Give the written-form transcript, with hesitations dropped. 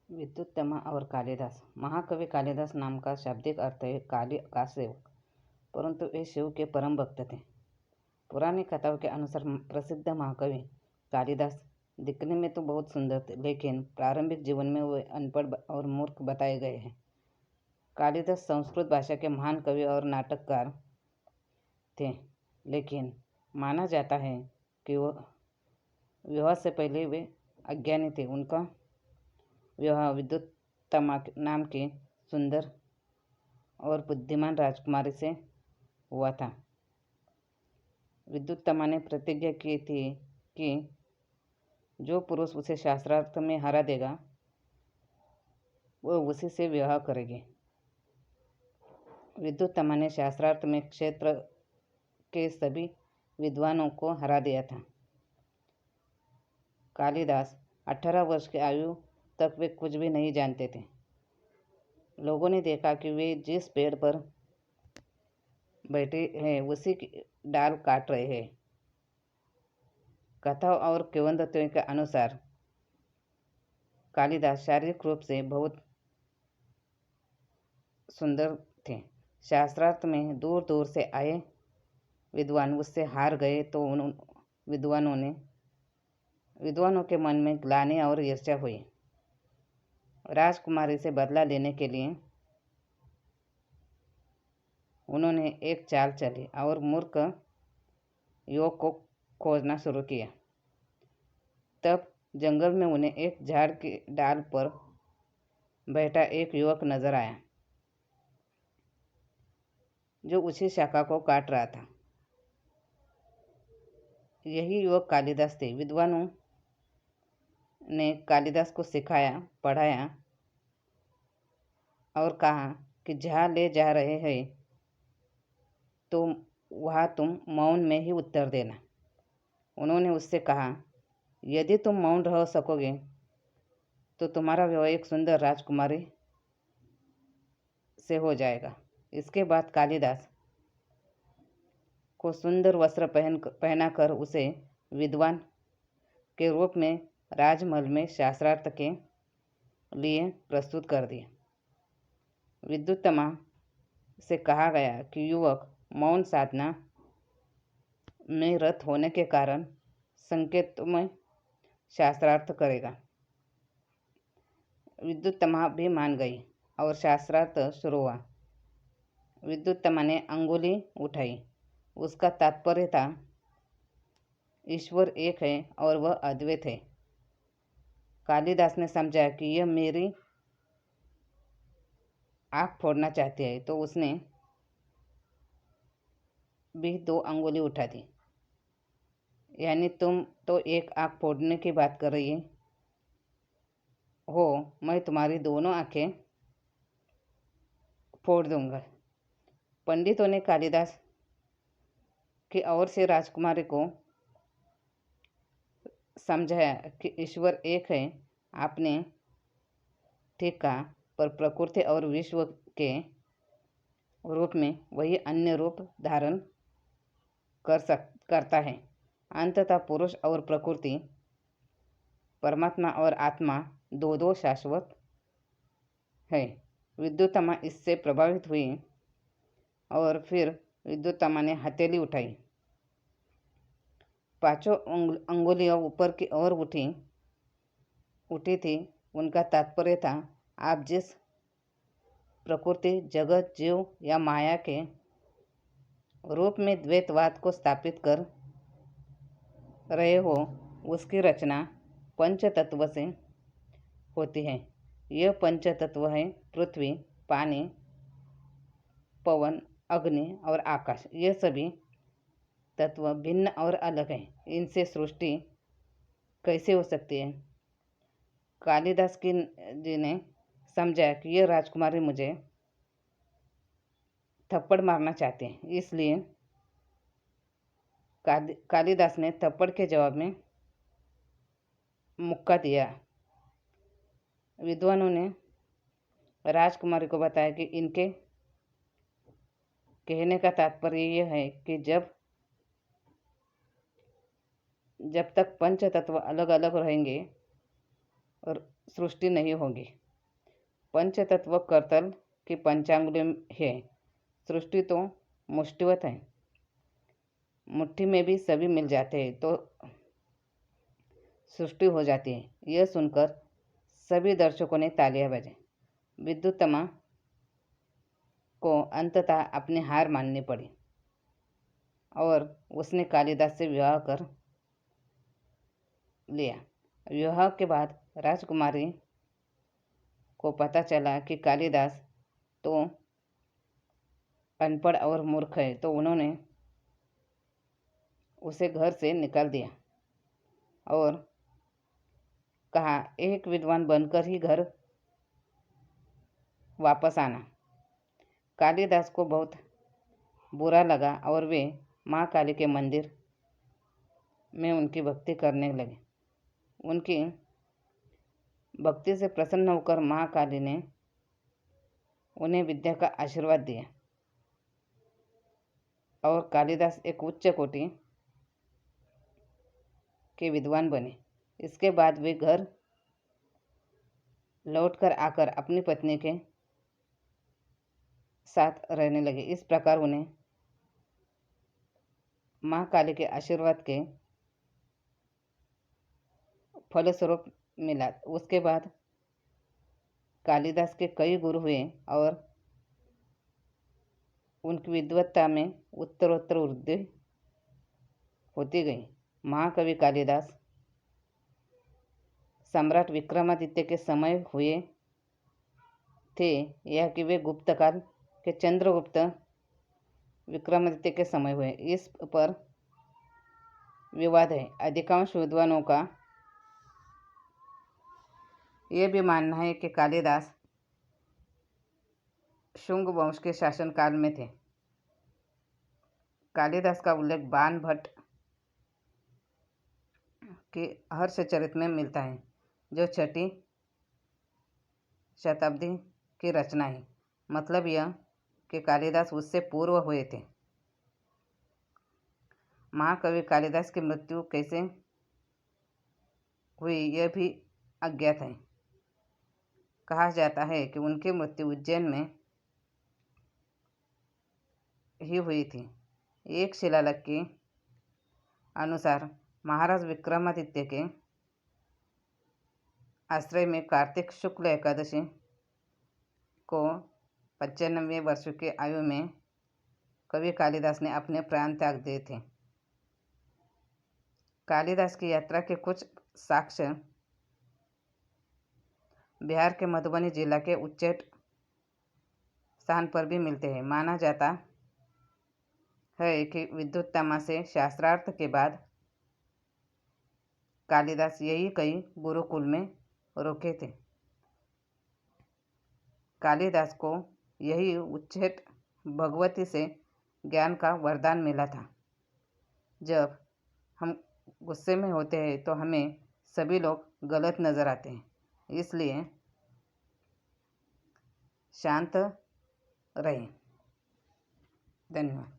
विद्युत्तमा और कालिदास। महाकवि कालिदास नाम का शाब्दिक अर्थ है काली का सेवक, परंतु वे शिव के परम भक्त थे। पुरानी कथाओं के अनुसार प्रसिद्ध महाकवि कालिदास दिखने में तो बहुत सुंदर थे, लेकिन प्रारंभिक जीवन में वे अनपढ़ और मूर्ख बताए गए हैं। कालिदास संस्कृत भाषा के महान कवि और नाटककार थे, लेकिन माना जाता है कि वह विवाह से पहले वे अज्ञानी थे। उनका विवाह विद्युत्तमा नाम की सुंदर और बुद्धिमान राजकुमारी से हुआ था। विद्युत्तमा ने प्रतिज्ञा की थी कि जो पुरुष उसे शास्त्रार्थ में हरा देगा वह उसी से विवाह करेगी। विद्युत्तमा ने शास्त्रार्थ में क्षेत्र के सभी विद्वानों को हरा दिया था। कालिदास 18 वर्ष की आयु तक वे कुछ भी नहीं जानते थे। लोगों ने देखा कि वे जिस पेड़ पर बैठे हैं उसी की डाल काट रहे हैं। कथा और किंवदंतियों के अनुसार कालिदास शारीरिक रूप से बहुत सुंदर थे। शास्त्रार्थ में दूर दूर से आए विद्वान उससे हार गए तो उन विद्वानों के मन में ग्लानि और ईर्ष्या हुई। राजकुमारी से बदला लेने के लिए उन्होंने एक चाल चली और मूर्ख युवक को खोजना शुरू किया। तब जंगल में उन्हें एक झाड़ की डाल पर बैठा एक युवक नजर आया जो उसी शाखा को काट रहा था। यही युवक कालिदास थे। विद्वानों ने कालिदास को सिखाया, पढ़ाया और कहा कि जहाँ ले जा रहे हैं तो वहाँ तुम मौन में ही उत्तर देना। उन्होंने उससे कहा, यदि तुम मौन रह सकोगे तो तुम्हारा विवाह एक सुंदर राजकुमारी से हो जाएगा। इसके बाद कालिदास को सुंदर वस्त्र पहनाकर उसे विद्वान के रूप में राजमहल में शास्त्रार्थ के लिए प्रस्तुत कर दिया। विद्युत्तमा से कहा गया कि युवक मौन साधना में रत होने के कारण संकेत में शास्त्रार्थ करेगा। विद्युत्तमा भी मान गई और शास्त्रार्थ शुरू हुआ। विद्युत्तमा ने अंगुली उठाई। उसका तात्पर्य था ईश्वर एक है और वह अद्वैत है। कालिदास ने समझा कि यह मेरी आँख फोड़ना चाहती है, तो उसने भी 2 अंगुली उठा दी। यानी तुम तो एक आँख फोड़ने की बात कर रही हो, मैं तुम्हारी दोनों आँखें फोड़ दूंगा। पंडितों ने कालिदास की ओर से राजकुमारी को समझाया कि ईश्वर एक है। आपने ठीक कहा, पर प्रकृति और विश्व के रूप में वही अन्य रूप धारण करता है। अंततः पुरुष और प्रकृति, परमात्मा और आत्मा दो शाश्वत है। विद्युत्तमा इससे प्रभावित हुई और फिर विद्युत्तमा ने हथेली उठाई। 5 अंगुलियां ऊपर की ओर उठी थी। उनका तात्पर्य था, आप जिस प्रकृति, जगत, जीव या माया के रूप में द्वैतवाद को स्थापित कर रहे हो उसकी रचना पंच तत्व से होती है। यह पंच तत्व है पृथ्वी, पानी, पवन, अग्नि और आकाश। ये सभी तत्व भिन्न और अलग हैं। इनसे सृष्टि कैसे हो सकती है? कालिदास जी ने समझा कि यह राजकुमारी मुझे थप्पड़ मारना चाहते हैं, इसलिए कालिदास ने थप्पड़ के जवाब में मुक्का दिया। विद्वानों ने राजकुमारी को बताया कि इनके कहने का तात्पर्य यह है कि जब तक पंच तत्व अलग अलग रहेंगे और सृष्टि नहीं होगी। पंचतत्व करतल की पंचांगुली है। सृष्टि तो मुष्टिवत है, मुट्ठी में भी सभी मिल जाते हैं तो सृष्टि हो जाती है। यह सुनकर सभी दर्शकों ने तालियां बजाई। विद्युत्तमा को अंततः अपनी हार माननी पड़ी और उसने कालिदास से विवाह कर लिया। विवाह के बाद राजकुमारी को पता चला कि कालिदास तो अनपढ़ और मूर्ख है, तो उन्होंने उसे घर से निकाल दिया और कहा एक विद्वान बनकर ही घर वापस आना। कालिदास को बहुत बुरा लगा और वे माँ काली के मंदिर में उनकी भक्ति करने लगे। उनकी भक्ति से प्रसन्न होकर माँ काली ने उन्हें विद्या का आशीर्वाद दिया और कालिदास एक उच्च कोटि के विद्वान बने। इसके बाद वे घर लौटकर आकर अपनी पत्नी के साथ रहने लगे। इस प्रकार उन्हें माँ काली के आशीर्वाद के फलस्वरूप मिला। उसके बाद कालिदास के कई गुरु हुए और उनकी विद्वत्ता में उत्तरोत्तर वृद्धि होती गई। महाकवि कालिदास सम्राट विक्रमादित्य के समय हुए थे या कि वे गुप्त काल के चंद्रगुप्त विक्रमादित्य के समय हुए, इस पर विवाद है। अधिकांश विद्वानों का यह भी मानना है कि कालिदास शुंग वंश के शासनकाल में थे। कालिदास का उल्लेख बाण भट्ट के हर्षचरित में मिलता है, जो 6वीं शताब्दी की रचना है। मतलब यह कि कालिदास उससे पूर्व हुए थे। महाकवि कालिदास की मृत्यु कैसे हुई यह भी अज्ञात है। कहा जाता है कि उनकी मृत्यु उज्जैन में ही हुई थी। एक शिलालेख के अनुसार महाराज विक्रमादित्य के आश्रय में कार्तिक शुक्ल एकादशी को 95 वर्ष की आयु में कवि कालिदास ने अपने प्राण त्याग दिए थे। कालिदास की यात्रा के कुछ साक्ष्य बिहार के मधुबनी जिला के उच्चैठ स्थान पर भी मिलते हैं। माना जाता है कि विद्युत्तमा से शास्त्रार्थ के बाद कालिदास यही कई गुरुकुल में रुके थे। कालिदास को यही उच्चैठ भगवती से ज्ञान का वरदान मिला था। जब हम गुस्से में होते हैं तो हमें सभी लोग गलत नज़र आते हैं, इसलिए शांत रहें। धन्यवाद।